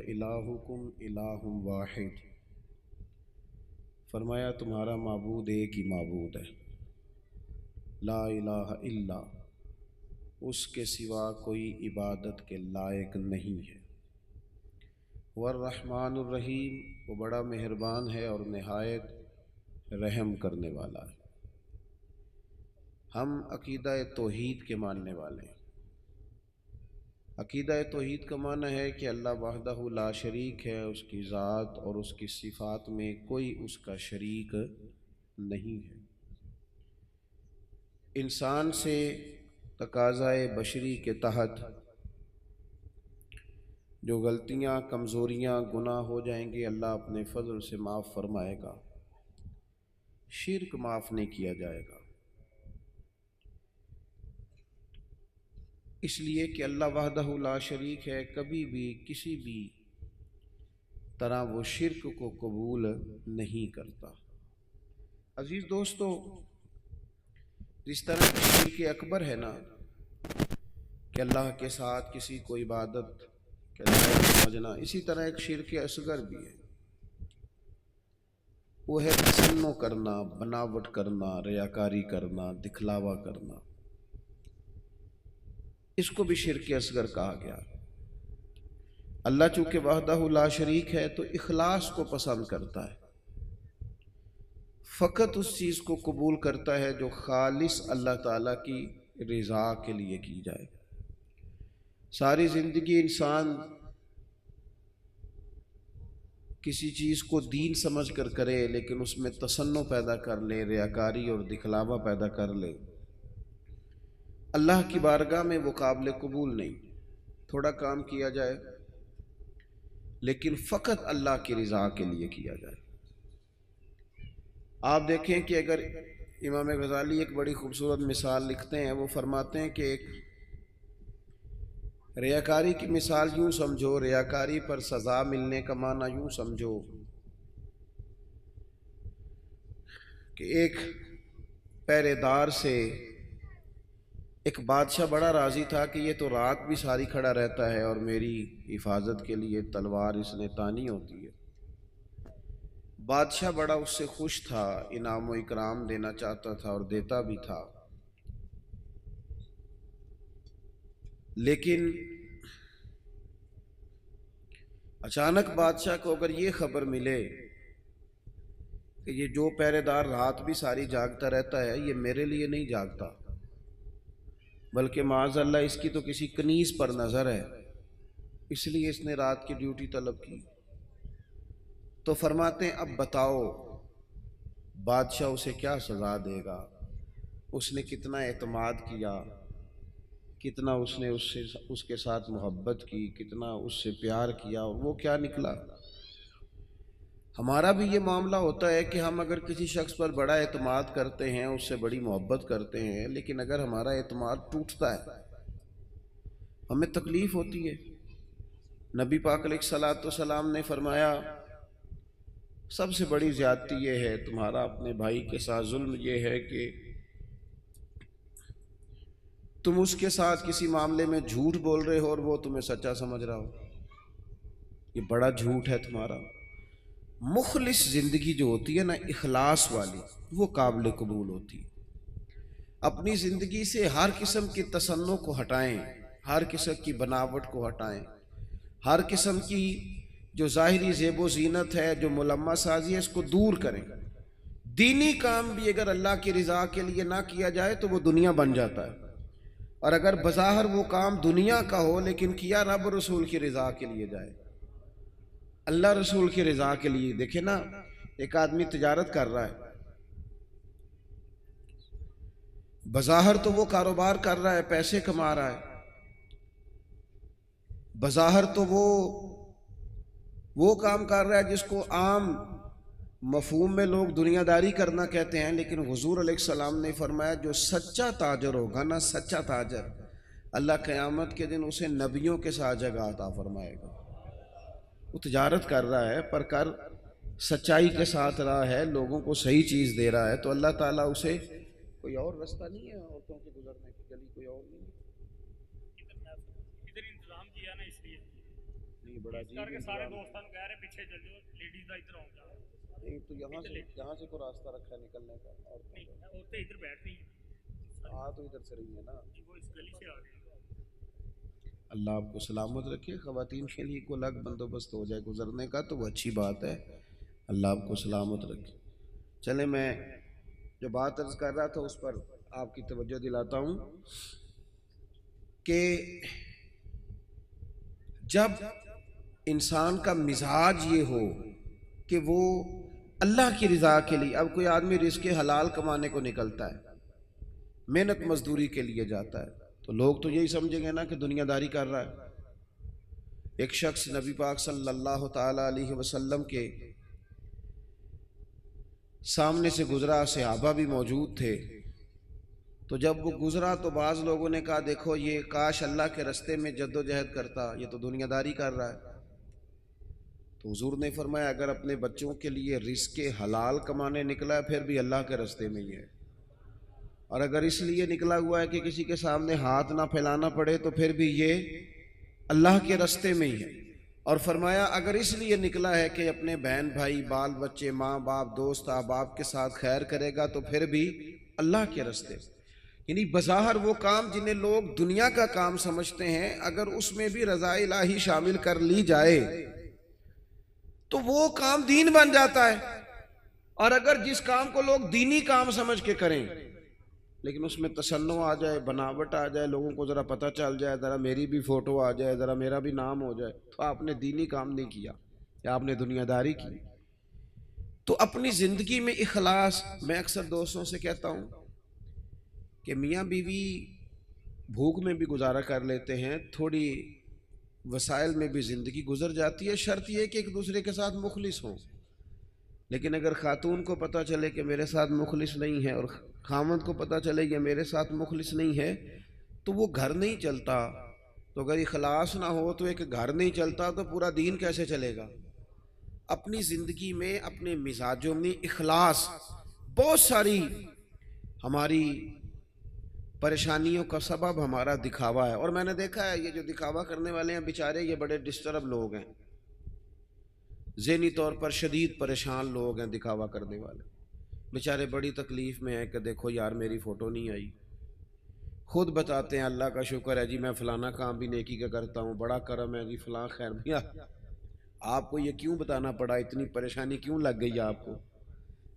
وَإِلَٰهُكُمْ إِلَٰهٌ وَاحِدٌ، فرمایا تمہارا معبود ایک ہی معبود ہے، لا الہ الا، اس کے سوا کوئی عبادت کے لائق نہیں ہے۔ والرحمن الرحیم، وہ بڑا مہربان ہے اور نہایت رحم کرنے والا ہے۔ ہم عقیدہ توحید کے ماننے والے ہیں۔ عقیدہ توحید کا معنی ہے کہ اللہ وحدہ لا شریک ہے، اس کی ذات اور اس کی صفات میں کوئی اس کا شریک نہیں ہے۔ انسان سے تقاضائے بشری کے تحت جو غلطیاں، کمزوریاں، گناہ ہو جائیں گے اللہ اپنے فضل سے معاف فرمائے گا، شرک معاف نہیں کیا جائے گا، اس لیے کہ اللہ وحدہ لا شریک ہے، کبھی بھی کسی بھی طرح وہ شرک کو قبول نہیں کرتا۔ عزیز دوستو، جس طرح شرک اکبر ہے نا کہ اللہ کے ساتھ کسی کو عبادت کے لائق سمجھنا، اسی طرح ایک شرک اصغر بھی ہے، وہ ہے تصنع کرنا، بناوٹ کرنا، ریاکاری کرنا، دکھلاوا کرنا، اس کو بھی شرک اصغر کہا گیا۔ اللہ چونکہ وحدہ لا شریک ہے تو اخلاص کو پسند کرتا ہے، فقط اس چیز کو قبول کرتا ہے جو خالص اللہ تعالیٰ کی رضا کے لیے کی جائے۔ ساری زندگی انسان کسی چیز کو دین سمجھ کر کرے لیکن اس میں تصنع پیدا کر لے، ریاکاری اور دکھلاوا پیدا کر لے، اللہ کی بارگاہ میں وہ قابل قبول نہیں۔ تھوڑا کام کیا جائے لیکن فقط اللہ کی رضا کے لیے کیا جائے۔ آپ دیکھیں کہ اگر امام غزالی ایک بڑی خوبصورت مثال لکھتے ہیں، وہ فرماتے ہیں کہ ایک ریاکاری کی مثال یوں سمجھو، ریاکاری پر سزا ملنے کا معنی یوں سمجھو کہ ایک پہرے دار سے ایک بادشاہ بڑا راضی تھا کہ یہ تو رات بھی ساری کھڑا رہتا ہے اور میری حفاظت کے لیے تلوار اس نے تانی ہوتی ہے۔ بادشاہ بڑا اس سے خوش تھا، انعام و اکرام دینا چاہتا تھا اور دیتا بھی تھا، لیکن اچانک بادشاہ کو اگر یہ خبر ملے کہ یہ جو پہرے دار رات بھی ساری جاگتا رہتا ہے یہ میرے لیے نہیں جاگتا بلکہ معاذ اللہ اس کی تو کسی کنیز پر نظر ہے، اس لیے اس نے رات کی ڈیوٹی طلب کی، تو فرماتے ہیں اب بتاؤ بادشاہ اسے کیا سزا دے گا؟ اس نے کتنا اعتماد کیا، کتنا اس نے اس کے ساتھ محبت کی، کتنا اس سے پیار کیا، اور وہ کیا نکلا۔ ہمارا بھی یہ معاملہ ہوتا ہے کہ ہم اگر کسی شخص پر بڑا اعتماد کرتے ہیں، اس سے بڑی محبت کرتے ہیں، لیکن اگر ہمارا اعتماد ٹوٹتا ہے ہمیں تکلیف ہوتی ہے۔ نبی پاک علیہ الصلوۃ والسلام نے فرمایا سب سے بڑی زیادتی یہ ہے تمہارا اپنے بھائی کے ساتھ ظلم، یہ ہے کہ تم اس کے ساتھ کسی معاملے میں جھوٹ بول رہے ہو اور وہ تمہیں سچا سمجھ رہا ہو، یہ بڑا جھوٹ ہے تمہارا۔ مخلص زندگی جو ہوتی ہے نا، اخلاص والی، وہ قابل قبول ہوتی ہے۔ اپنی زندگی سے ہر قسم کی تصنع کو ہٹائیں، ہر قسم کی بناوٹ کو ہٹائیں، ہر قسم کی جو ظاہری زیب و زینت ہے، جو ملمہ سازی ہے، اس کو دور کریں۔ دینی کام بھی اگر اللہ کی رضا کے لیے نہ کیا جائے تو وہ دنیا بن جاتا ہے، اور اگر بظاہر وہ کام دنیا کا ہو لیکن کیا رب رسول کی رضا کے لیے جائے، اللہ رسول کی رضا کے لیے۔ دیکھیں نا، ایک آدمی تجارت کر رہا ہے، بظاہر تو وہ کاروبار کر رہا ہے، پیسے کما رہا ہے، بظاہر تو وہ کام کر رہا ہے جس کو عام مفہوم میں لوگ دنیا داری کرنا کہتے ہیں، لیکن حضور علیہ السلام نے فرمایا جو سچا تاجر ہوگا نا، سچا تاجر، اللہ قیامت کے دن اسے نبیوں کے ساتھ جگہ عطا فرمائے گا۔ وہ تجارت کر رہا ہے پر کر سچائی کے ساتھ رہا ہے، لوگوں کو صحیح چیز دے رہا ہے، تو اللہ تعالیٰ اسے کوئی اور رستہ نہیں ہے عورتوں کے گزرنے کی، گلی کوئی اور نہیں نہیں بڑا اس کر کے سارے دوستوں کہہ رہے پیچھے چل جاؤ لیڈیز دا ادھر آؤ جاؤ نہیں تو یہاں سے کوئی راستہ رکھا ہے نکلنے کا اور نہیں عورتیں ادھر بیٹھ رہی ہیں آ تو ادھر سے رہی ہے نا وہ اس گلی سے آ رہی ہیں اللہ آپ کو سلامت رکھے خواتین کے لیے کوئی الگ بندوبست ہو جائے گزرنے کا تو وہ اچھی بات ہے اللہ آپ کو سلامت رکھے چلے میں جو بات عرض کر رہا تھا اس پر آپ کی توجہ دلاتا ہوں کہ جب انسان کا مزاج یہ ہو کہ وہ اللہ کی رضا کے لیے اب کوئی آدمی رزق حلال کمانے کو نکلتا ہے محنت مزدوری کے لیے جاتا ہے تو لوگ تو یہی سمجھیں گے نا کہ دنیا داری کر رہا ہے ایک شخص نبی پاک صلی اللہ تعالی علیہ وسلم کے سامنے سے گزرا صحابہ بھی موجود تھے تو جب وہ گزرا تو بعض لوگوں نے کہا دیکھو یہ کاش اللہ کے رستے میں جد و جہد کرتا یہ تو دنیا داری کر رہا ہے تو حضور نے فرمایا اگر اپنے بچوں کے لیے رزق حلال کمانے نکلا ہے پھر بھی اللہ کے رستے میں ہی ہے اور اگر اس لیے نکلا ہوا ہے کہ کسی کے سامنے ہاتھ نہ پھیلانا پڑے تو پھر بھی یہ اللہ کے رستے میں ہی ہے اور فرمایا اگر اس لیے نکلا ہے کہ اپنے بہن بھائی بال بچے ماں باپ دوست احباب کے ساتھ خیر کرے گا تو پھر بھی اللہ کے رستے یعنی بظاہر وہ کام جنہیں لوگ دنیا کا کام سمجھتے ہیں اگر اس میں بھی رضا الہی شامل کر لی جائے تو وہ کام دین بن جاتا ہے اور اگر جس کام کو لوگ دینی کام سمجھ کے کریں لیکن اس میں تصنع آ جائے بناوٹ آ جائے لوگوں کو ذرا پتہ چل جائے ذرا میری بھی فوٹو آ جائے ذرا میرا بھی نام ہو جائے تو آپ نے دینی کام نہیں کیا یا آپ نے دنیا داری کی تو اپنی زندگی میں اخلاص میں اکثر دوستوں سے کہتا ہوں کہ میاں بیوی بھوک میں بھی گزارا کر لیتے ہیں تھوڑی وسائل میں بھی زندگی گزر جاتی ہے شرط یہ کہ ایک دوسرے کے ساتھ مخلص ہوں لیکن اگر خاتون کو پتہ چلے کہ میرے ساتھ مخلص نہیں ہے اور خاوند کو پتہ چلے کہ میرے ساتھ مخلص نہیں ہے تو وہ گھر نہیں چلتا تو اگر اخلاص نہ ہو تو ایک گھر نہیں چلتا تو پورا دین کیسے چلے گا اپنی زندگی میں اپنے مزاجوں میں اخلاص بہت ساری ہماری پریشانیوں کا سبب ہمارا دکھاوا ہے اور میں نے دیکھا ہے یہ جو دکھاوا کرنے والے ہیں بیچارے یہ بڑے ڈسٹرب لوگ ہیں ذہنی طور پر شدید پریشان لوگ ہیں دکھاوا کرنے والے بیچارے بڑی تکلیف میں ہیں کہ دیکھو یار میری فوٹو نہیں آئی خود بتاتے ہیں اللہ کا شکر ہے جی میں فلانا کام بھی نیکی کا کرتا ہوں بڑا کرم ہے جی فلاں خیر بھی آپ کو یہ کیوں بتانا پڑا اتنی پریشانی کیوں لگ گئی آپ کو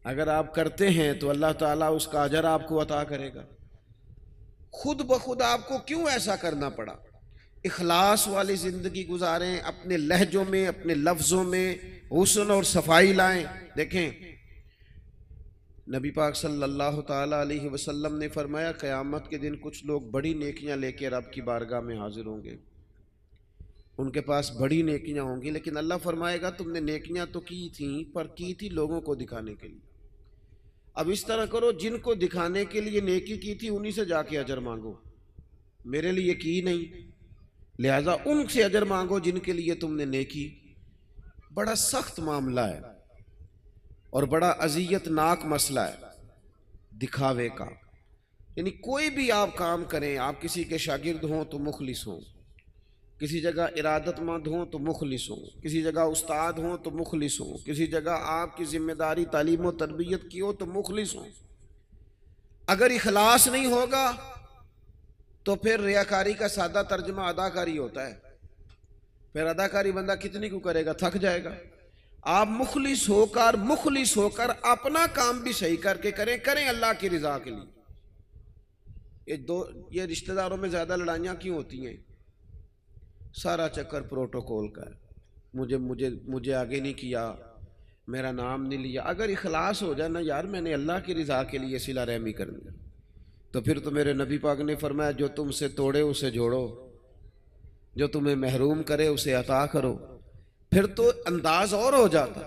اگر آپ کرتے ہیں تو اللہ تعالیٰ اس کا اجر آپ کو عطا کرے گا خود بخود آپ کو کیوں ایسا کرنا پڑا اخلاص والی زندگی گزاریں اپنے لہجوں میں اپنے لفظوں میں حسن اور صفائی لائیں دیکھیں نبی پاک صلی اللہ تعالیٰ علیہ وسلم نے فرمایا قیامت کے دن کچھ لوگ بڑی نیکیاں لے کے رب کی بارگاہ میں حاضر ہوں گے ان کے پاس بڑی نیکیاں ہوں گی لیکن اللہ فرمائے گا تم نے نیکیاں تو کی تھیں پر کی تھی لوگوں کو دکھانے کے لیے اب اس طرح کرو جن کو دکھانے کے لیے نیکی کی تھی انہی سے جا کے اجر مانگو میرے لیے کی نہیں لہذا ان سے اجر مانگو جن کے لیے تم نے نیکی بڑا سخت معاملہ ہے اور بڑا اذیت ناک مسئلہ ہے دکھاوے کا یعنی کوئی بھی آپ کام کریں آپ کسی کے شاگرد ہوں تو مخلص ہوں کسی جگہ ارادت مند ہوں تو مخلص ہوں کسی جگہ استاد ہوں تو مخلص ہوں کسی جگہ آپ کی ذمہ داری تعلیم و تربیت کی ہو تو مخلص ہوں اگر اخلاص نہیں ہوگا تو پھر ریاکاری کا سادہ ترجمہ اداکاری ہوتا ہے پھر اداکاری بندہ کتنی کو کرے گا تھک جائے گا آپ مخلص ہو کر اپنا کام بھی صحیح کر کے کریں اللہ کی رضا کے لیے یہ رشتہ داروں میں زیادہ لڑائیاں کیوں ہوتی ہیں سارا چکر پروٹوکول کا ہے مجھے آگے نہیں کیا میرا نام نہیں لیا اگر اخلاص ہو جائے نا یار میں نے اللہ کی رضا کے لیے صلہ رحمی کرنی تو پھر تو میرے نبی پاک نے فرمایا جو تم سے توڑے اسے جوڑو جو تمہیں محروم کرے اسے عطا کرو پھر تو انداز اور ہو جاتا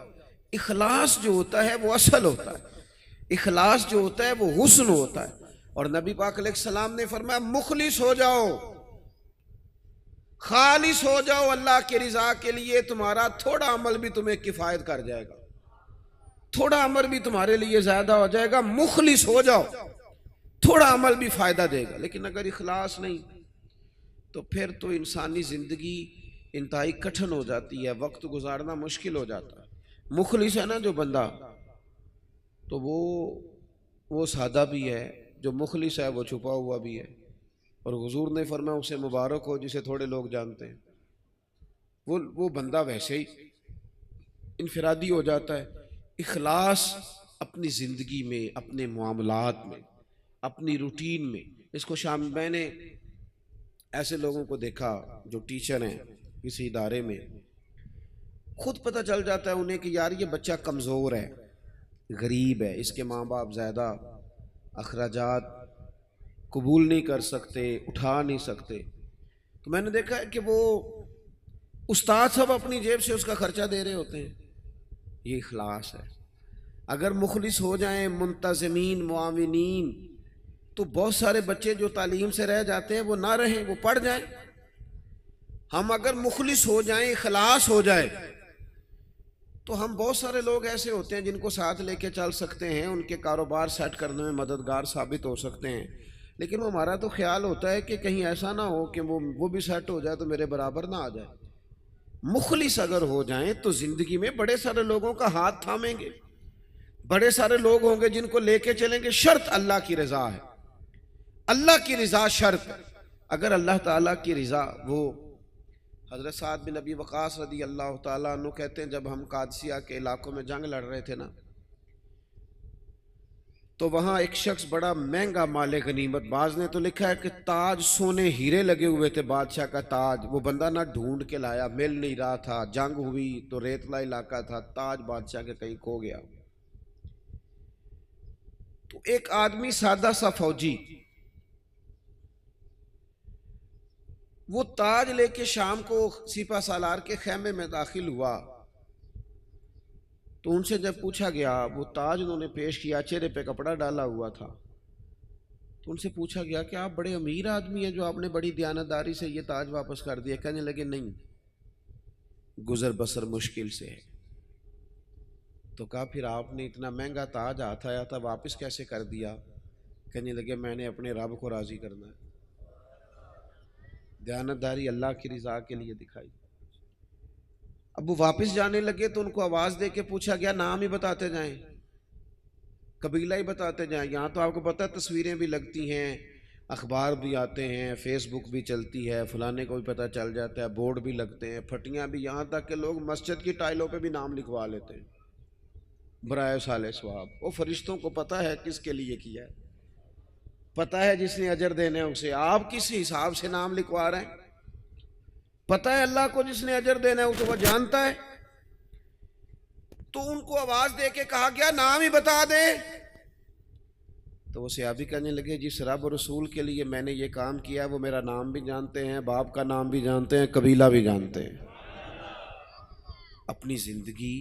اخلاص جو ہوتا ہے وہ اصل ہوتا ہے اخلاص جو ہوتا ہے وہ حسن ہوتا ہے اور نبی پاک علیہ السلام نے فرمایا مخلص ہو جاؤ خالص ہو جاؤ اللہ کی رضا کے لیے تمہارا تھوڑا عمل بھی تمہیں کفایت کر جائے گا تھوڑا عمل بھی تمہارے لیے زیادہ ہو جائے گا مخلص ہو جاؤ تھوڑا عمل بھی فائدہ دے گا لیکن اگر اخلاص نہیں تو پھر تو انسانی زندگی انتہائی کٹھن ہو جاتی ہے، وقت گزارنا مشکل ہو جاتا ہے۔ مخلص ہے نا جو بندہ، تو وہ سادہ بھی ہے، جو مخلص ہے وہ چھپا ہوا بھی ہے، اور حضور نے فرمایا اسے مبارک ہو جسے تھوڑے لوگ جانتے ہیں۔ وہ بندہ ویسے ہی انفرادی ہو جاتا ہے۔ اخلاص اپنی زندگی میں، اپنے معاملات میں، اپنی روٹین میں، اس کو میں نے ایسے لوگوں کو دیکھا جو ٹیچر ہیں کسی ادارے میں، خود پتہ چل جاتا ہے انہیں کہ یار یہ بچہ کمزور ہے، غریب ہے، اس کے ماں باپ زیادہ اخراجات قبول نہیں کر سکتے، اٹھا نہیں سکتے، تو میں نے دیکھا ہے کہ وہ استاد سب اپنی جیب سے اس کا خرچہ دے رہے ہوتے ہیں۔ یہ اخلاص ہے۔ اگر مخلص ہو جائیں، منتظمین، معاونین، تو بہت سارے بچے جو تعلیم سے رہ جاتے ہیں وہ نہ رہیں، وہ پڑھ جائیں۔ ہم اگر مخلص ہو جائیں، اخلاص ہو جائے، تو ہم بہت سارے لوگ ایسے ہوتے ہیں جن کو ساتھ لے کے چل سکتے ہیں، ان کے کاروبار سیٹ کرنے میں مددگار ثابت ہو سکتے ہیں، لیکن وہ ہمارا تو خیال ہوتا ہے کہ کہیں ایسا نہ ہو کہ وہ بھی سیٹ ہو جائے تو میرے برابر نہ آ جائے۔ مخلص اگر ہو جائیں تو زندگی میں بڑے سارے لوگوں کا ہاتھ تھامیں گے، بڑے سارے لوگ ہوں گے جن کو لے کے چلیں گے۔ شرط اللہ کی رضا ہے، اللہ کی رضا شرط ہے۔ اگر اللہ تعالیٰ کی رضا، وہ حضرت سعد بن ابی وقاص رضی اللہ تعالیٰ عنہ کہتے ہیں جب ہم قادسیہ کے علاقوں میں جنگ لڑ رہے تھے نا، تو وہاں ایک شخص بڑا مہنگا مال غنیمت، بعض نے تو لکھا ہے کہ تاج سونے ہیرے لگے ہوئے تھے، بادشاہ کا تاج، وہ بندہ نہ ڈھونڈ کے لایا، مل نہیں رہا تھا، جنگ ہوئی تو ریتلا علاقہ تھا، تاج بادشاہ کے کہیں کھو گیا۔ تو ایک آدمی سادہ سا فوجی وہ تاج لے کے شام کو سپہ سالار کے خیمے میں داخل ہوا، تو ان سے جب پوچھا گیا، وہ تاج انہوں نے پیش کیا، چہرے پہ کپڑا ڈالا ہوا تھا، تو ان سے پوچھا گیا کہ آپ بڑے امیر آدمی ہیں جو آپ نے بڑی دیانتداری سے یہ تاج واپس کر دیا۔ کہنے لگے نہیں، گزر بسر مشکل سے ہے۔ تو کہا پھر آپ نے اتنا مہنگا تاج ہاتھ آیا تھا واپس کیسے کر دیا؟ کہنے لگے میں نے اپنے رب کو راضی کرنا ہے، دیانتداری اللہ کی رضا کے لیے دکھائی۔ اب وہ واپس جانے لگے تو ان کو آواز دے کے پوچھا گیا نام ہی بتاتے جائیں، قبیلہ ہی بتاتے جائیں۔ یہاں تو آپ کو پتہ ہے تصویریں بھی لگتی ہیں، اخبار بھی آتے ہیں، فیس بک بھی چلتی ہے، فلانے کو بھی پتہ چل جاتا ہے، بورڈ بھی لگتے ہیں، پھٹیاں بھی، یہاں تک کہ لوگ مسجد کی ٹائلوں پہ بھی نام لکھوا لیتے ہیں برائے صالح ثواب۔ وہ فرشتوں کو پتہ ہے کس کے لیے کیا ہے، پتہ ہے جس نے اجر دینے اسے، آپ کس حساب سے نام لکھوا رہے ہیں؟ پتہ ہے اللہ کو جس نے اجر دینا ہے اسے وہ جانتا ہے۔ تو ان کو آواز دے کے کہا گیا نام ہی بتا دے، تو وہ صحابی کہنے لگے جس رب اور رسول کے لیے میں نے یہ کام کیا ہے وہ میرا نام بھی جانتے ہیں، باپ کا نام بھی جانتے ہیں، قبیلہ بھی جانتے ہیں۔ اپنی زندگی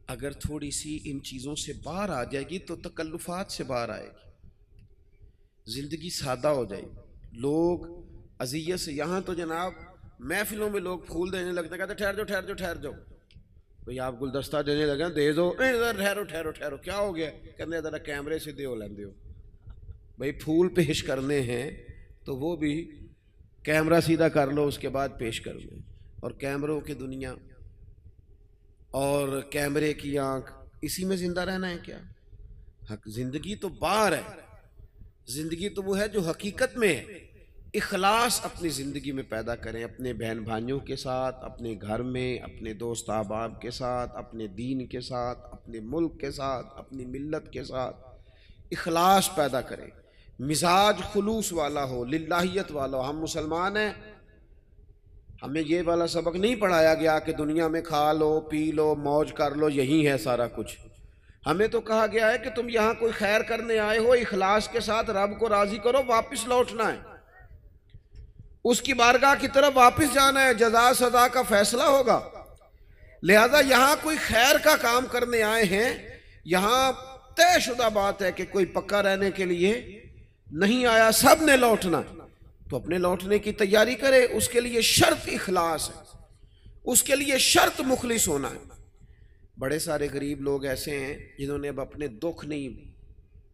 اگر تھوڑی سی ان چیزوں سے باہر آ جائے گی تو تکلفات سے باہر آئے گی، زندگی سادہ ہو جائے گی۔ لوگ اذیت سے، یہاں تو جناب محفلوں میں لوگ پھول دینے لگتے ہیں، کہتے ٹھہر جاؤ ٹھہر جاؤ ٹھہر جاؤ، بھئی آپ گلدستہ دینے لگے دے دو، ٹھہرو ٹھہرو ٹھہرو، کیا ہو گیا؟ کہنے ذرا کیمرے سے دیو لیندے ہو، بھئی پھول پیش کرنے ہیں تو وہ بھی کیمرہ سیدھا کر لو اس کے بعد پیش کر لیں۔ اور کیمروں کی دنیا اور کیمرے کی آنکھ، اسی میں زندہ رہنا ہے کیا؟ زندگی تو باہر ہے، زندگی تو وہ ہے جو حقیقت میں ہے۔ اخلاص اپنی زندگی میں پیدا کریں، اپنے بہن بھائیوں کے ساتھ، اپنے گھر میں، اپنے دوست احباب کے ساتھ، اپنے دین کے ساتھ، اپنے ملک کے ساتھ، اپنی ملت کے ساتھ اخلاص پیدا کریں، مزاج خلوص والا ہو، للہیت والا ہو۔ ہم مسلمان ہیں، ہمیں یہ والا سبق نہیں پڑھایا گیا کہ دنیا میں کھا لو پی لو موج کر لو یہی ہے سارا کچھ۔ ہمیں تو کہا گیا ہے کہ تم یہاں کوئی خیر کرنے آئے ہو، اخلاص کے ساتھ رب کو راضی کرو، واپس لوٹنا ہے، اس کی بارگاہ کی طرف واپس جانا ہے، جزا سزا کا فیصلہ ہوگا۔ لہذا یہاں کوئی خیر کا کام کرنے آئے ہیں، یہاں طے شدہ بات ہے کہ کوئی پکا رہنے کے لیے نہیں آیا، سب نے لوٹنا، تو اپنے لوٹنے کی تیاری کرے، اس کے لیے شرط اخلاص ہے، اس کے لیے شرط مخلص ہونا ہے۔ بڑے سارے غریب لوگ ایسے ہیں جنہوں نے اب اپنے دکھ نہیں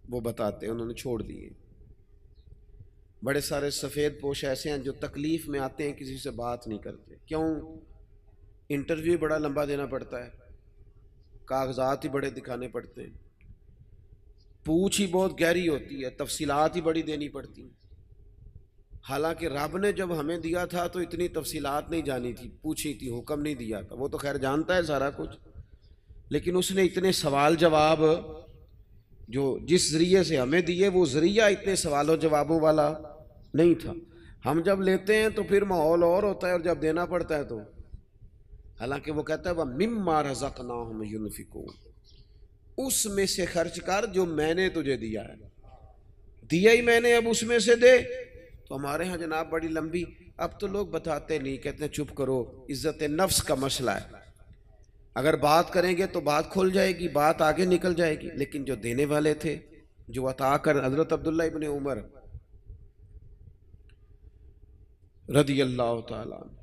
وہ بتاتے، انہوں نے چھوڑ دیے۔ بڑے سارے سفید پوش ایسے ہیں جو تکلیف میں آتے ہیں کسی سے بات نہیں کرتے، کیوں؟ انٹرویو بڑا لمبا دینا پڑتا ہے، کاغذات ہی بڑے دکھانے پڑتے ہیں، پوچھ ہی بہت گہری ہوتی ہے، تفصیلات ہی بڑی دینی پڑتی ہیں۔ حالانکہ رب نے جب ہمیں دیا تھا تو اتنی تفصیلات نہیں جانی تھی، پوچھی تھی، حکم نہیں دیا تھا، وہ تو خیر جانتا ہے سارا کچھ، لیکن اس نے اتنے سوال جواب جو جس ذریعے سے ہمیں دیے وہ ذریعہ اتنے سوال و جوابوں والا نہیں تھا۔ ہم جب لیتے ہیں تو پھر ماحول اور ہوتا ہے، اور جب دینا پڑتا ہے تو حالانکہ وہ کہتا ہے وَمِمَّا رَزَقْنَاهُمْ يُنْفِقُونَ، اس میں سے خرچ کر جو میں نے تجھے دیا ہے، دیا ہی میں نے، اب اس میں سے دے۔ تو ہمارے ہاں جناب بڑی لمبی، اب تو لوگ بتاتے نہیں، کہتے ہیں چپ کرو، عزت نفس کا مسئلہ ہے، اگر بات کریں گے تو بات کھل جائے گی، بات آگے نکل جائے گی۔ لیکن جو دینے والے تھے، جو عطا کر، حضرت عبداللہ ابن عمر رضی اللہ تعالیٰ عنہ،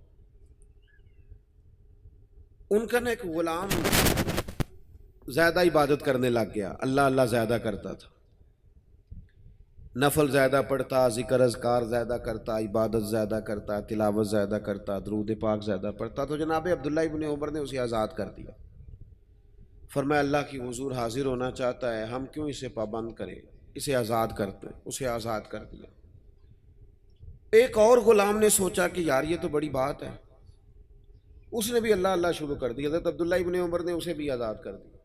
ان کا نا ایک غلام زیادہ عبادت کرنے لگ گیا، اللہ اللہ زیادہ کرتا تھا، نفل زیادہ پڑھتا، ذکر اذکار زیادہ کرتا، عبادت زیادہ کرتا، تلاوت زیادہ کرتا، درود پاک زیادہ پڑھتا۔ تو جناب عبداللہ ابن عمر نے اسے آزاد کر دیا، فرمایا اللہ کی حضور حاضر ہونا چاہتا ہے، ہم کیوں اسے پابند کریں، اسے آزاد کرتے ہیں، اسے آزاد کر دیا۔ ایک اور غلام نے سوچا کہ یار یہ تو بڑی بات ہے، اس نے بھی اللہ اللہ شروع کر دیا، حضرت عبداللہ ابن عمر نے اسے بھی آزاد کر دیا۔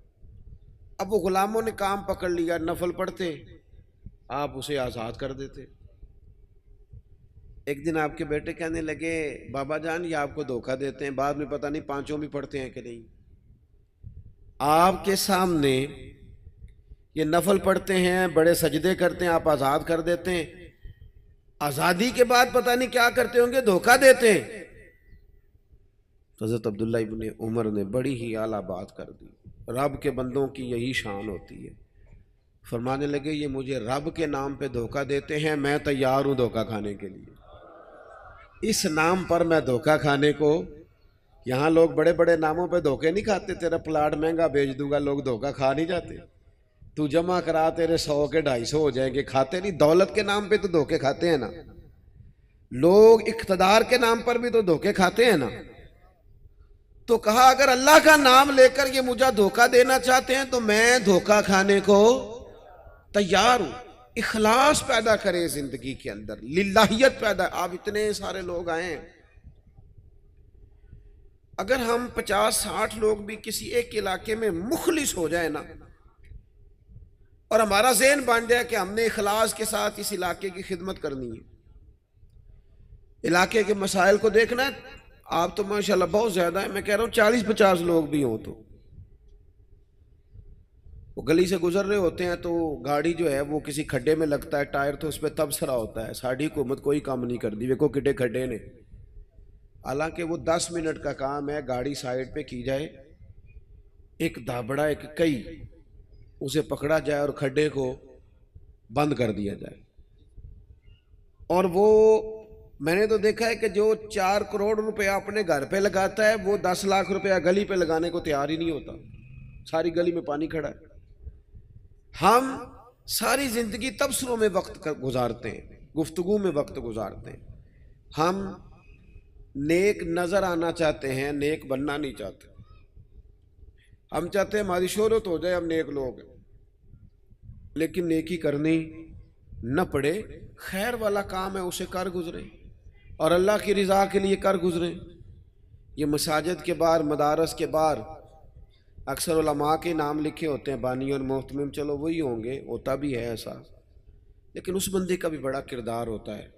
اب وہ غلاموں نے کام پکڑ لیا، نفل پڑھتے، آپ اسے آزاد کر دیتے۔ ایک دن آپ کے بیٹے کہنے لگے بابا جان یہ آپ کو دھوکہ دیتے ہیں، بعد میں پتہ نہیں پانچوں بھی پڑھتے ہیں کہ نہیں، آپ کے سامنے یہ نفل پڑھتے ہیں، بڑے سجدے کرتے ہیں، آپ آزاد کر دیتے ہیں، آزادی کے بعد پتہ نہیں کیا کرتے ہوں گے، دھوکہ دیتے ہیں۔ حضرت عبداللہ ابن عمر نے بڑی ہی اعلیٰ بات کر دی، رب کے بندوں کی یہی شان ہوتی ہے۔ فرمانے لگے یہ مجھے رب کے نام پہ دھوکہ دیتے ہیں، میں تیار ہوں دھوکہ کھانے کے لیے، اس نام پر میں دھوکہ کھانے کو، یہاں لوگ بڑے بڑے ناموں پہ دھوکے نہیں کھاتے، تیرا پلاٹ مہنگا بیچ دوں گا، لوگ دھوکہ کھا نہیں جاتے، تو جمع کرا تیرے 100 کے 250 ہو جائیں گے، کھاتے نہیں، دولت کے نام پہ تو دھوکے کھاتے ہیں نا، لوگ اقتدار کے نام پر بھی تو دھوکے کھاتے ہیں نا۔ تو کہا اگر اللہ کا نام لے کر یہ مجھے دھوکہ دینا چاہتے ہیں تو میں دھوکہ کھانے کو تیار ہوں۔ اخلاص پیدا کرے زندگی کے اندر، للہیت پیدا۔ آپ اتنے سارے لوگ آئے ہیں، اگر ہم 50-60 لوگ بھی کسی ایک علاقے میں مخلص ہو جائے نا، اور ہمارا ذہن بن جائے کہ ہم نے اخلاص کے ساتھ اس علاقے کی خدمت کرنی ہے، علاقے کے مسائل کو دیکھنا ہے، آپ تو ماشاءاللہ بہت زیادہ ہیں، میں کہہ رہا ہوں 40-50 لوگ بھی ہوں تو وہ گلی سے گزر رہے ہوتے ہیں تو گاڑی جو ہے وہ کسی کھڈے میں لگتا ہے، ٹائر تو اس پہ تبصرہ ہوتا ہے، ساڑھی حکومت کوئی کام نہیں کر دی، ویکو کڈے کھڈے نے، حالانکہ وہ 10 منٹ کا کام ہے، گاڑی سائیڈ پہ کی جائے، ایک دھابڑا ایک کئی اسے پکڑا جائے اور کھڈے کو بند کر دیا جائے۔ اور وہ میں نے تو دیکھا ہے کہ جو 4 کروڑ روپے اپنے گھر پہ لگاتا ہے وہ 10 لاکھ روپیہ گلی پہ لگانے کو تیار ہی نہیں ہوتا، ساری گلی میں پانی کھڑا ہے۔ ہم ساری زندگی تبصروں میں وقت گزارتے ہیں، گفتگو میں وقت گزارتے ہیں، ہم نیک نظر آنا چاہتے ہیں، نیک بننا نہیں چاہتے، ہم چاہتے ہیں ہماری شہرت ہو جائے، ہم نیک لوگ ہیں، لیکن نیکی کرنی نہ پڑے، خیر والا کام ہے اسے کر گزرے اور اللہ کی رضا کے لیے کر گزرے۔ یہ مساجد کے باہر، مدارس کے باہر اکثر علماء کے نام لکھے ہوتے ہیں، بانی اور محتمم، چلو وہی ہوں گے، ہوتا بھی ہے ایسا، لیکن اس بندے کا بھی بڑا کردار ہوتا ہے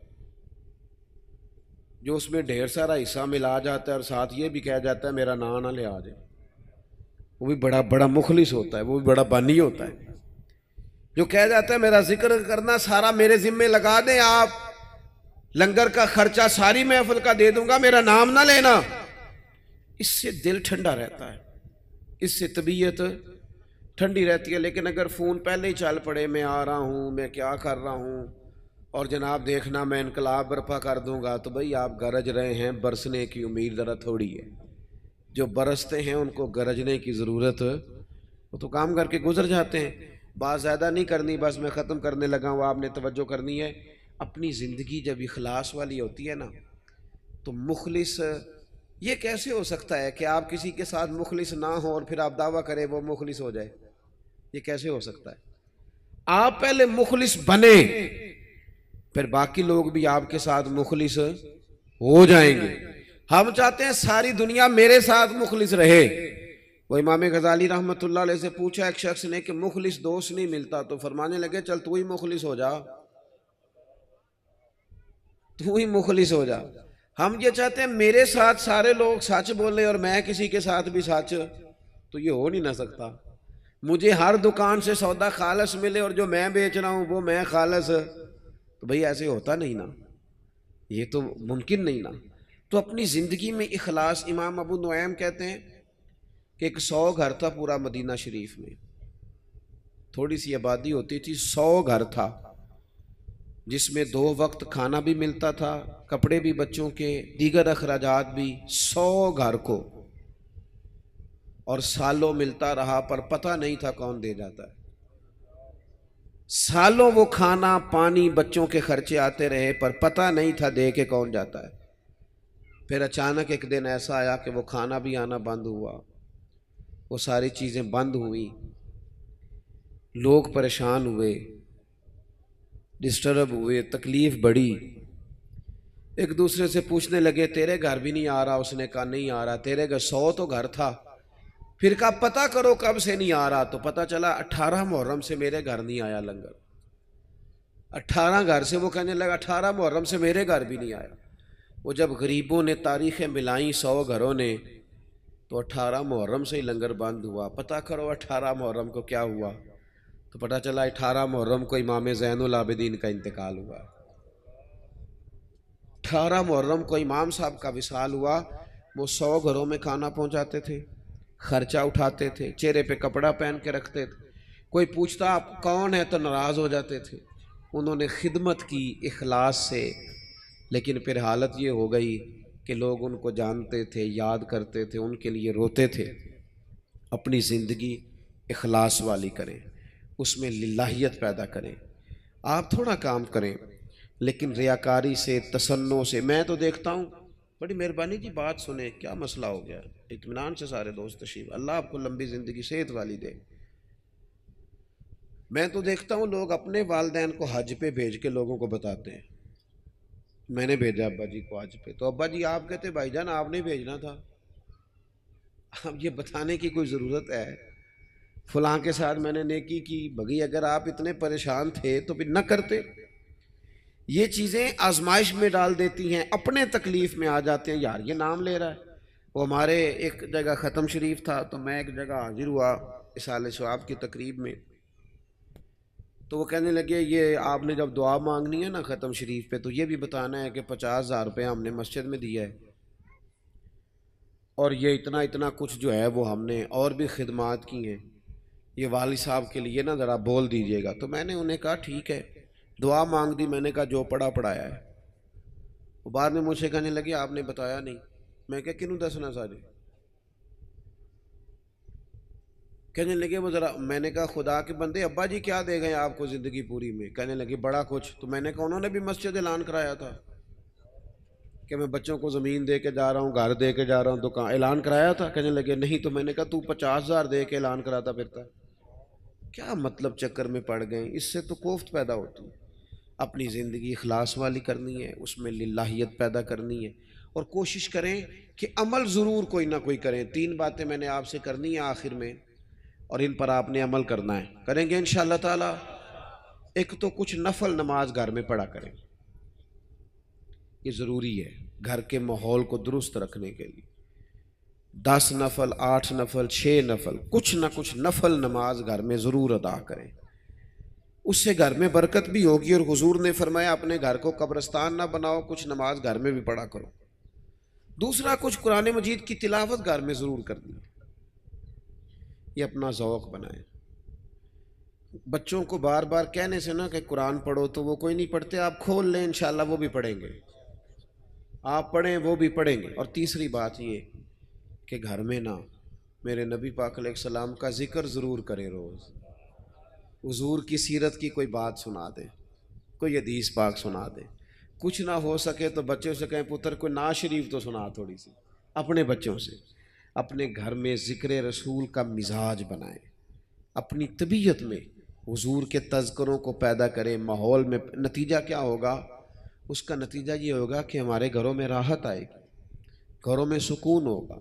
جو اس میں ڈھیر سارا حصہ ملا جاتا ہے اور ساتھ یہ بھی کہہ جاتا ہے میرا نام نہ لے آ جائے، وہ بھی بڑا مخلص ہوتا ہے، وہ بھی بڑا بانی ہوتا ہے جو کہہ جاتا ہے میرا ذکر کرنا سارا میرے ذمے لگا دیں، آپ لنگر کا خرچہ ساری محفل کا دے دوں گا، میرا نام نہ لینا۔ اس سے دل ٹھنڈا رہتا ہے، اس سے طبیعت ٹھنڈی رہتی ہے۔ لیکن اگر فون پہلے ہی چل پڑے، میں آ رہا ہوں، میں کیا کر رہا ہوں، اور جناب دیکھنا میں انقلاب برپا کر دوں گا، تو بھئی آپ گرج رہے ہیں، برسنے کی امید ذرا تھوڑی ہے، جو برستے ہیں ان کو گرجنے کی ضرورت، وہ تو کام کر کے گزر جاتے ہیں۔ بات زیادہ نہیں کرنی، بس میں ختم کرنے لگا ہوں، آپ نے توجہ کرنی ہے۔ اپنی زندگی جب اخلاص والی ہوتی ہے نا تو مخلص یہ کیسے ہو سکتا ہے کہ آپ کسی کے ساتھ مخلص نہ ہو اور پھر آپ دعویٰ کریں وہ مخلص ہو جائے؟ یہ کیسے ہو سکتا ہے؟ آپ پہلے مخلص بنے، پھر باقی لوگ بھی آپ کے ساتھ مخلص ہو جائیں گے۔ ہم چاہتے ہیں ساری دنیا میرے ساتھ مخلص رہے۔ وہ امام غزالی رحمۃ اللہ علیہ سے پوچھا ایک شخص نے کہ مخلص دوست نہیں ملتا، تو فرمانے لگے چل تو ہی مخلص ہو جا، تو ہی مخلص ہو جا۔ ہم یہ چاہتے ہیں میرے ساتھ سارے لوگ سچ بولیں اور میں کسی کے ساتھ بھی سچ، تو یہ ہو نہیں نہ سکتا۔ مجھے ہر دکان سے سودا خالص ملے اور جو میں بیچ رہا ہوں وہ میں خالص، تو بھئی ایسے ہوتا نہیں نا، یہ تو ممکن نہیں نا۔ تو اپنی زندگی میں اخلاص، امام ابو نعیم کہتے ہیں کہ ایک 100 گھر تھا پورا مدینہ شریف میں، تھوڑی سی آبادی ہوتی تھی، 100 گھر تھا جس میں 2 وقت کھانا بھی ملتا تھا، کپڑے بھی بچوں کے، دیگر اخراجات بھی، 100 گھر کو، اور سالوں ملتا رہا پر پتہ نہیں تھا کون دے جاتا ہے۔ سالوں وہ کھانا پانی بچوں کے خرچے آتے رہے پر پتہ نہیں تھا دے کے کون جاتا ہے۔ پھر اچانک ایک دن ایسا آیا کہ وہ کھانا بھی آنا بند ہوا، وہ ساری چیزیں بند ہوئی، لوگ پریشان ہوئے، ڈسٹرب ہوئے، تکلیف بڑھی، ایک دوسرے سے پوچھنے لگے تیرے گھر بھی نہیں آ رہا؟ اس نے کہا نہیں آ رہا۔ تیرے گھر 100 تو گھر تھا، پھر کہا پتہ کرو کب سے نہیں آ رہا، تو پتہ چلا 18 محرم سے میرے گھر نہیں آیا لنگر۔ 18 گھر سے وہ کہنے لگا 18 محرم سے میرے گھر بھی نہیں آیا۔ وہ جب غریبوں نے تاریخیں ملائیں 100 گھروں نے، تو 18 محرم سے ہی لنگر بند ہوا۔ پتہ کرو 18 محرم کو کیا ہوا، تو پتہ چلا 18 محرم کو امام زین العابدین کا انتقال ہوا۔ 18 محرم کو امام صاحب کا وصال ہوا۔ وہ 100 گھروں میں کھانا پہنچاتے تھے، خرچہ اٹھاتے تھے، چہرے پہ کپڑا پہن کے رکھتے تھے، کوئی پوچھتا آپ کون ہے تو ناراض ہو جاتے تھے۔ انہوں نے خدمت کی اخلاص سے، لیکن پھر حالت یہ ہو گئی کہ لوگ ان کو جانتے تھے، یاد کرتے تھے، ان کے لیے روتے تھے۔ اپنی زندگی اخلاص والی کریں، اس میں للہیت پیدا کریں۔ آپ تھوڑا کام کریں لیکن ریاکاری سے، تصنع سے۔ میں تو دیکھتا ہوں، بڑی مہربانی کی بات سنیں، کیا مسئلہ ہو گیا، اطمینان سے سارے دوست تشریف، اللہ آپ کو لمبی زندگی صحت والی دے۔ میں تو دیکھتا ہوں لوگ اپنے والدین کو حج پہ بھیج کے لوگوں کو بتاتے ہیں میں نے بھیجا ابا جی کو حج پہ، تو ابا جی آپ کہتے بھائی جان آپ نے بھیجنا تھا۔ اب یہ بتانے کی کوئی ضرورت ہے؟ فلاں کے ساتھ میں نے نیکی کی، بھگی اگر آپ اتنے پریشان تھے تو پھر نہ کرتے۔ یہ چیزیں آزمائش میں ڈال دیتی ہیں، اپنے تکلیف میں آ جاتے ہیں، یار یہ نام لے رہا ہے۔ وہ ہمارے ایک جگہ ختم شریف تھا، تو میں ایک جگہ حاضر ہوا اصالہ ثواب کی تقریب میں، تو وہ کہنے لگے یہ آپ نے جب دعا مانگنی ہے نا ختم شریف پہ، تو یہ بھی بتانا ہے کہ 50,000 روپے ہم نے مسجد میں دیا ہے، اور یہ اتنا اتنا کچھ جو ہے وہ ہم نے اور بھی خدمات کی ہیں، یہ والد صاحب کے لیے نا ذرا بول دیجئے گا۔ تو میں نے انہیں کہا ٹھیک ہے، دعا مانگ دی، میں نے کہا جو پڑھا پڑھایا ہے۔ وہ بعد میں مجھ سے کہنے لگے آپ نے بتایا نہیں۔ میں کہا کنوں دسنا سارے؟ کہنے لگے وہ ذرا، میں نے کہا خدا کے بندے ابا جی کیا دے گئے آپ کو زندگی پوری میں؟ کہنے لگے بڑا کچھ۔ تو میں نے کہا انہوں نے بھی مسجد اعلان کرایا تھا کہ میں بچوں کو زمین دے کے جا رہا ہوں، گھر دے کے جا رہا ہوں، دکان اعلان کرایا تھا؟ کہنے لگے نہیں۔ تو میں نے کہا تو 50,000 دے کے اعلان کراتا پھرتا ہے، کیا مطلب چکر میں پڑ گئے؟ اس سے تو کوفت پیدا ہوتی ہے۔ اپنی زندگی اخلاص والی کرنی ہے، اس میں للہیت پیدا کرنی ہے، اور کوشش کریں کہ عمل ضرور کوئی نہ کوئی کریں۔ 3 باتیں میں نے آپ سے کرنی ہیں آخر میں، اور ان پر آپ نے عمل کرنا ہے، کریں گے انشاءاللہ تعالی۔ ایک تو کچھ نفل نماز گھر میں پڑھا کریں، یہ ضروری ہے گھر کے ماحول کو درست رکھنے کے لیے۔ 10 نفل، 8 نفل، 6 نفل، کچھ نہ کچھ نفل نماز گھر میں ضرور ادا کریں، اس سے گھر میں برکت بھی ہوگی۔ اور حضور نے فرمایا اپنے گھر کو قبرستان نہ بناؤ، کچھ نماز گھر میں بھی پڑھا کرو۔ دوسرا، کچھ قرآن مجید کی تلاوت گھر میں ضرور کرنی ہے، یہ اپنا ذوق بنائیں۔ بچوں کو بار بار کہنے سے نہ کہ قرآن پڑھو تو وہ کوئی نہیں پڑھتے، آپ کھول لیں انشاءاللہ وہ بھی پڑھیں گے، آپ پڑھیں وہ بھی پڑھیں گے۔ اور تیسری بات یہ کہ گھر میں نا میرے نبی پاک علیہ السلام کا ذکر ضرور کریں، روز حضور کی سیرت کی کوئی بات سنا دے، کوئی حدیث پاک سنا دے، کچھ نہ ہو سکے تو بچوں سے کہیں پتر کوئی نعت شریف تو سنا تھوڑی سی، اپنے بچوں سے اپنے گھر میں ذکر رسول کا مزاج بنائیں، اپنی طبیعت میں حضور کے تذکروں کو پیدا کریں ماحول میں. نتیجہ کیا ہوگا؟ اس کا نتیجہ یہ ہوگا کہ ہمارے گھروں میں راحت آئے گی، گھروں میں سکون ہوگا،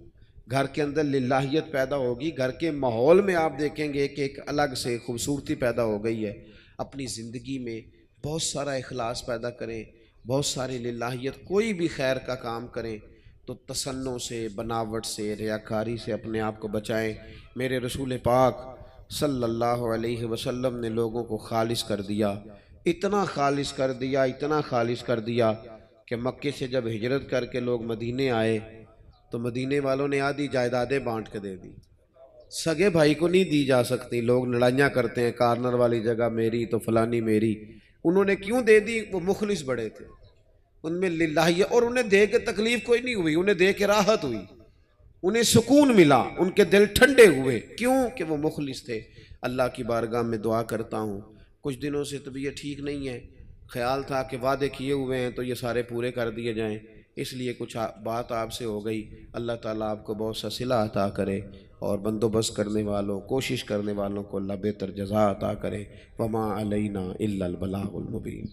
گھر کے اندر للہیت پیدا ہوگی. گھر کے ماحول میں آپ دیکھیں گے کہ ایک الگ سے خوبصورتی پیدا ہو گئی ہے. اپنی زندگی میں بہت سارا اخلاص پیدا کریں، بہت ساری للہیت. کوئی بھی خیر کا کام کریں تو تصنع سے، بناوٹ سے، ریاکاری سے اپنے آپ کو بچائیں. میرے رسول پاک صلی اللہ علیہ وسلم نے لوگوں کو خالص کر دیا، اتنا خالص کر دیا، اتنا خالص کر دیا کہ مکے سے جب ہجرت کر کے لوگ مدینے آئے تو مدینے والوں نے آدھی جائیدادیں بانٹ کے دے دی. سگے بھائی کو نہیں دی جا سکتی. لوگ لڑائیاں کرتے ہیں، کارنر والی جگہ میری تو فلانی میری. انہوں نے کیوں دے دی؟ وہ مخلص بڑے تھے، ان میں للہ، اور انہیں دے کے تکلیف کوئی نہیں ہوئی، انہیں دے کے راحت ہوئی، انہیں سکون ملا، ان کے دل ٹھنڈے ہوئے. کیوں؟ کہ وہ مخلص تھے. اللہ کی بارگاہ میں دعا کرتا ہوں، کچھ دنوں سے طبیعت ٹھیک نہیں ہے، خیال تھا کہ وعدے کیے ہوئے ہیں تو یہ سارے پورے کر دیے جائیں، اس لیے کچھ بات آپ سے ہو گئی. اللہ تعالیٰ آپ کو بہت سا صلہ عطا کرے، اور بندوبست کرنے والوں، کوشش کرنے والوں کو اللہ بہتر جزا عطا کرے. وما علینا الا البلاغ المبین.